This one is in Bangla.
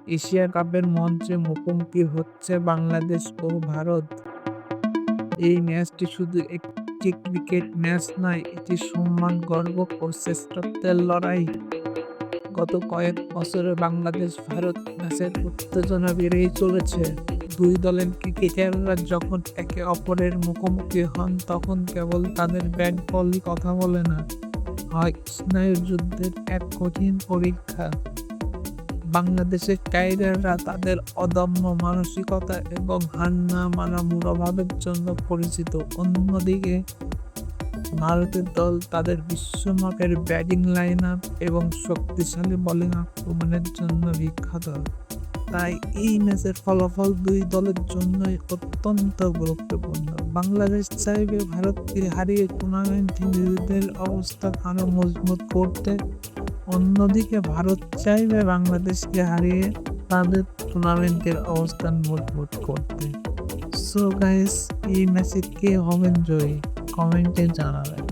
এশিয়া কাপের মঞ্চে মুখোমুখি হচ্ছে বাংলাদেশ ও ভারত। এই ম্যাচটি শুধু একটি ক্রিকেট ম্যাচ নয়, এটি সম্মান, গর্ব ও শ্রেষ্ঠত্বের লড়াই। গত কয়েক বছরে বাংলাদেশ-ভারত ম্যাচের উত্তেজনা বেড়েই চলেছে। দুই দলের ক্রিকেটাররা যখন একে অপরের মুখোমুখি হন, তখন কেবল তাদের ব্যাট বলই কথা বলে না, হয় স্নায়ুর যুদ্ধের এক কঠিন পরীক্ষা। বাংলাদেশের ক্যারিয়াররা তাদের অদম্য মানসিকতা এবং হার না মানা মনোভাবের জন্য পরিচিত। অন্যদিকে ভারতের দল তাদের বিশ্বমাপের ব্যাটিং লাইন আপ এবং শক্তিশালী বোলিং আক্রমণের জন্য বিখ্যাত। তাই এই ম্যাচের ফলাফল দুই দলের জন্যই অত্যন্ত গুরুত্বপূর্ণ। বাংলাদেশ চাইবে ভারতকে হারিয়ে টুর্নামেন্টে নিজেদের অবস্থান আরও মজবুত করতে, অন্যদিকে ভারত চাইবে বাংলাদেশকে হারিয়ে তাদের টুর্নামেন্টের অবস্থান মজবুত করতে। সো গাইস, এই ম্যাচে কে হবেন জয়ী? কমেন্টে জানাবেন।